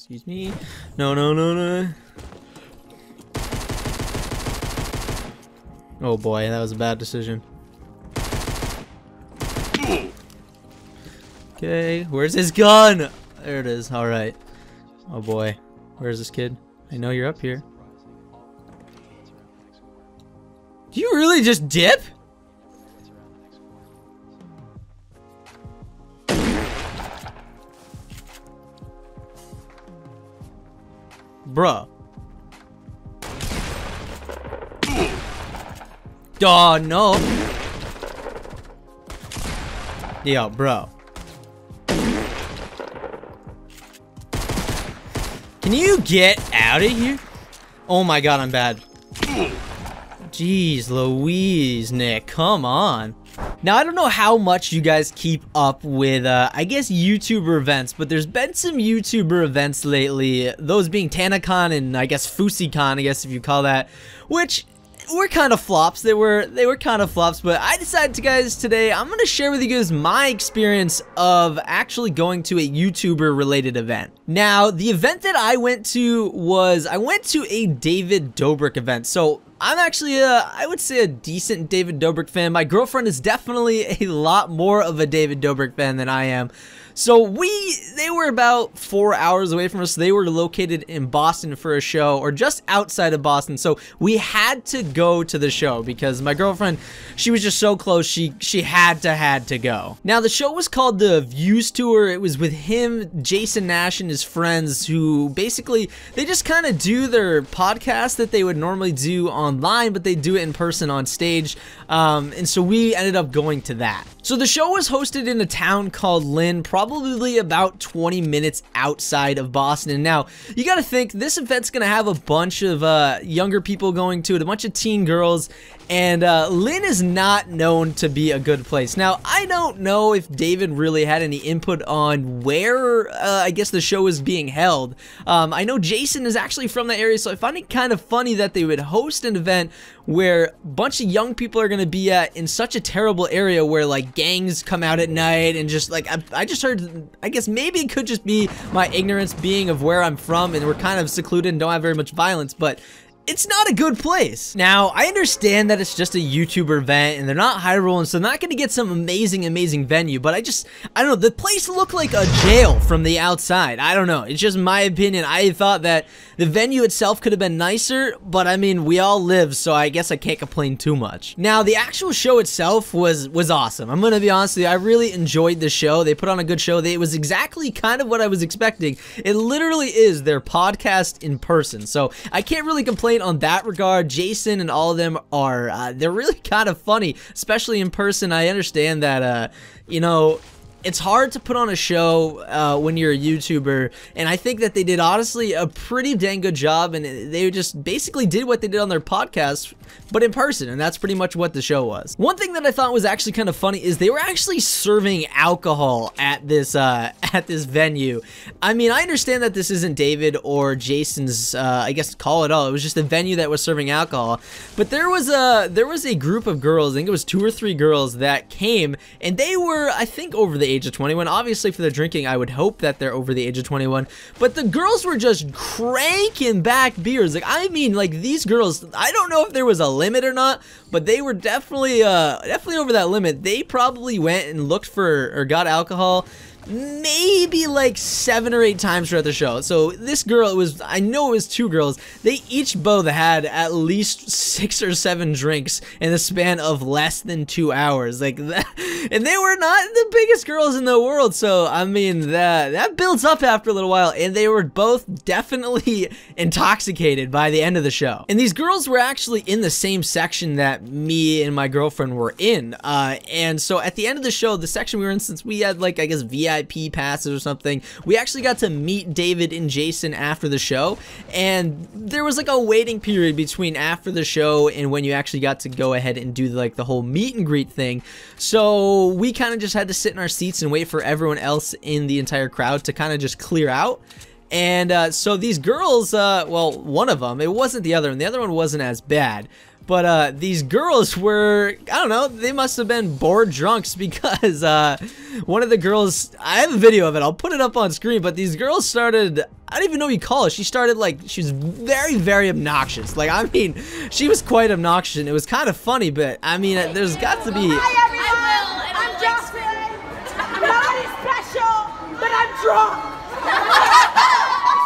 Excuse me. No, no, no, no. Oh boy, that was a bad decision. Okay, where's his gun? There it is. All right. Oh boy, where's this kid? I know you're up here. Do you really just dip? Bruh. Oh no. Yo, bro. Can you get out of here? Oh my god, I'm bad. Jeez Louise, Nick, come on. Now, I don't know how much you guys keep up with, I guess, YouTuber events, but there's been some YouTuber events lately, those being TanaCon and, I guess, FusiCon, I guess if you call that, which were kind of flops. They were kind of flops, but I decided today, I'm going to share with you guys my experience of actually going to a YouTuber-related event. Now, the event that I went to was, I went to a David Dobrik event, so I'm actually I would say a decent David Dobrik fan. My girlfriend is definitely a lot more of a David Dobrik fan than I am. So they were about 4 hours away from us. They were located in Boston for a show, or just outside of Boston. So we had to go to the show because my girlfriend, she was just so close. She had to go. Now the show was called the Views Tour. It was with him, Jason Nash, and his friends, who basically they just kind of do their podcast that they would normally do online, but they do it in person on stage. And so we ended up going to that. So the show was hosted in a town called Lynn, probably about 20 minutes outside of Boston. And now, you gotta think, this event's gonna have a bunch of younger people going to it, a bunch of teen girls, and Lynn is not known to be a good place. Now, I don't know if David really had any input on where, I guess, the show is being held. I know Jason is actually from the area, so I find it kind of funny that they would host an event where a bunch of young people are going to be at in such a terrible area where, like, gangs come out at night and just, like, I just heard, I guess maybe it could just be my ignorance being of where I'm from and we're kind of secluded and don't have very much violence, but it's not a good place. Now, I understand that it's just a YouTuber event and they're not high rolling, so they're not going to get some amazing venue, but I don't know, the place looked like a jail from the outside. I don't know, it's just my opinion. I thought that the venue itself could have been nicer, but I mean, we all live, so I guess I can't complain too much. Now, the actual show itself was awesome. I'm gonna be honest with you, I really enjoyed the show. They put on a good show. It was exactly kind of what I was expecting. It literally is their podcast in person, so I can't really complain on that regard. Jason and all of them are, they're really kind of funny, especially in person. I understand that, you know, it's hard to put on a show when you're a YouTuber, and I think that they did, honestly, a pretty dang good job, and they just basically did what they did on their podcast, but in person, and that's pretty much what the show was. One thing that I thought was actually kind of funny is they were actually serving alcohol at this venue. I mean, I understand that this isn't David or Jason's, I guess, call at all. It was just a venue that was serving alcohol, but there was a group of girls, I think it was 2 or 3 girls that came, and they were, I think, over the age of 21. Obviously, for their drinking, I would hope that they're over the age of 21, but the girls were just cranking back beers. Like, I mean, like, these girls, I don't know if there was a limit or not, but they were definitely over that limit. They probably went and looked for, or got alcohol, maybe like 7 or 8 times throughout the show. So this girl, I know it was 2 girls, they each both had at least 6 or 7 drinks in the span of less than 2 hours, like that, and they were not the biggest girls in the world, so I mean, that builds up after a little while, and they were both definitely intoxicated by the end of the show. And these girls were actually in the same section that me and my girlfriend were in, and so at the end of the show, the section we were in, since we had, like, I guess, VIP passes or something, we actually got to meet David and Jason after the show, and there was like a waiting period between after the show and when you actually got to go ahead and do like the whole meet and greet thing. So we kind of just had to sit in our seats and wait for everyone else in the entire crowd to kind of just clear out. And so these girls, well, one of them, it wasn't the other, and the other one wasn't as bad. But these girls were, I don't know, they must have been bored drunks, because one of the girls, I have a video of it, I'll put it up on screen, but these girls started, I don't even know what you call it. She started like, she was very, very obnoxious. Like, I mean, she was quite obnoxious, and it was kind of funny, but I mean, there's got to be. Hi everyone, I'm Jocelyn. Nobody's special, but I'm drunk.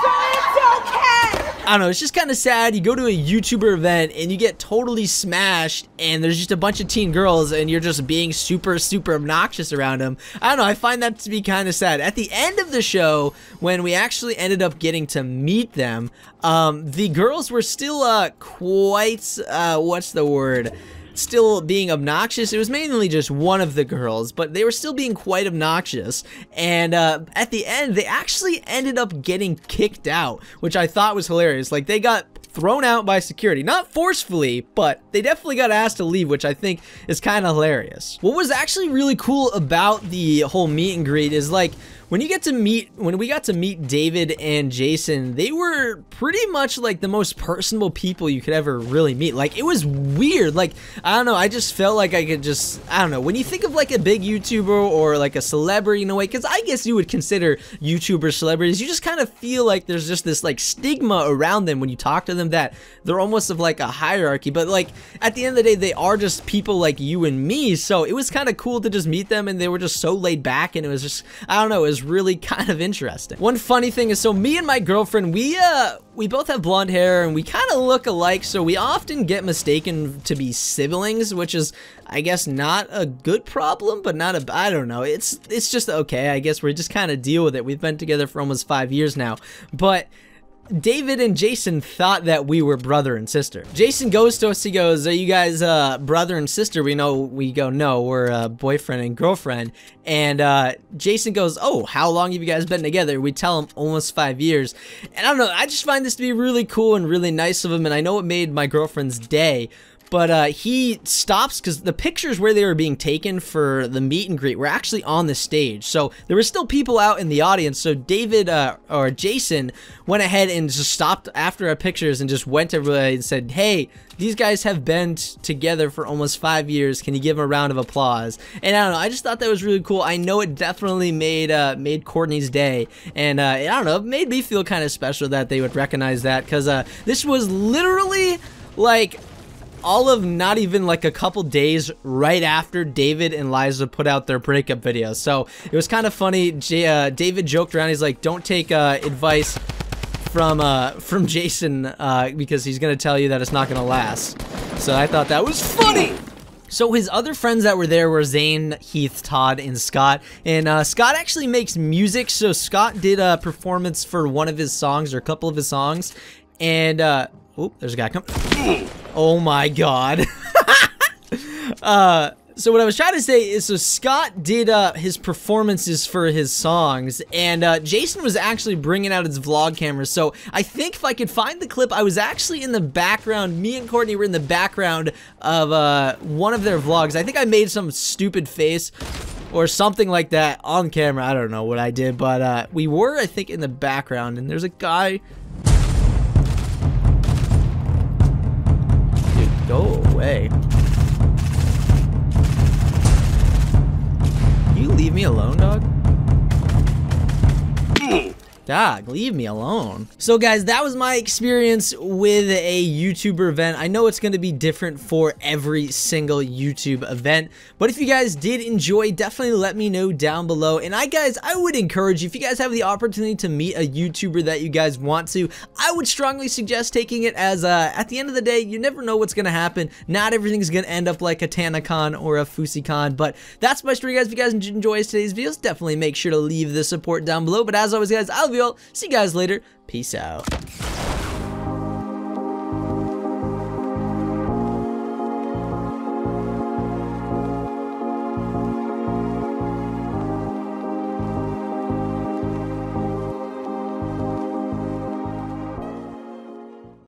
So it's okay. I don't know, it's just kind of sad. You go to a YouTuber event and you get totally smashed, and there's just a bunch of teen girls and you're just being super, super obnoxious around them. I don't know, I find that to be kind of sad. At the end of the show, when we actually ended up getting to meet them, the girls were still quite, what's the word? Still being obnoxious. It was mainly just one of the girls, but they were still being quite obnoxious, and at the end they actually ended up getting kicked out, which I thought was hilarious. Like, they got thrown out by security, not forcefully, but they definitely got asked to leave, which I think is kind of hilarious. What was actually really cool about the whole meet and greet is, like, when we got to meet David and Jason, they were pretty much like the most personable people you could ever really meet. Like, it was weird. Like, I don't know, I just felt like I could just, I don't know, when you think of like a big YouTuber or like a celebrity in a way, because I guess you would consider YouTubers celebrities, you just kind of feel like there's just this like stigma around them when you talk to them, that they're almost of like a hierarchy. But like, at the end of the day, they are just people like you and me, so it was kind of cool to just meet them, and they were just so laid back, and it was just, I don't know, it was really kind of interesting. One funny thing is, so me and my girlfriend, we both have blonde hair and we kind of look alike, so we often get mistaken to be siblings, which is, I guess, not a good problem, but not a, I don't know, it's just okay. I guess we just kind of deal with it. We've been together for almost 5 years now, but David and Jason thought that we were brother and sister. Jason goes to us, he goes, "Are you guys brother and sister?" We go, "No, we're boyfriend and girlfriend." And Jason goes, "Oh, how long have you guys been together?" We tell him almost 5 years. And I don't know, I just find this to be really cool and really nice of him, and I know it made my girlfriend's day. But he stops because the pictures where they were being taken for the meet and greet were actually on the stage. So there were still people out in the audience. So David or Jason went ahead and just stopped after our pictures and just went to everybody and said, "Hey, these guys have been together for almost 5 years. Can you give them a round of applause?" And I don't know, I just thought that was really cool. I know it definitely made Courtney's day. And I don't know, it made me feel kind of special that they would recognize that, because this was literally like all of not even like a couple days right after David and Liza put out their breakup video. So it was kind of funny. David joked around, he's like, "Don't take advice from Jason because he's gonna tell you that it's not gonna last." So I thought that was funny. So his other friends that were there were Zane, Heath, Todd, and Scott. And Scott actually makes music, so Scott did a performance for one of his songs, or a couple of his songs. And oh, there's a guy coming. Oh my god. So what I was trying to say is, so Scott did his performances for his songs, and Jason was actually bringing out his vlog camera. So I think if I could find the clip, I was actually in the background. Me and Courtney were in the background of one of their vlogs. I think I made some stupid face or something like that on camera. I don't know what I did, but we were, I think, in the background, and there's a guy. Dude, go away. You leave me alone, dog? Dog, leave me alone. So guys, that was my experience with a YouTuber event. I know it's going to be different for every single YouTube event, but if you guys did enjoy, definitely let me know down below. And guys, I would encourage you, if you guys have the opportunity to meet a YouTuber that you guys want to, I would strongly suggest taking it, as at the end of the day, you never know what's going to happen. Not everything's going to end up like a TanaCon or a FusiCon, but that's my story, guys. If you guys enjoyed today's videos, definitely make sure to leave the support down below. But as always, guys, I'll see you guys later. Peace out.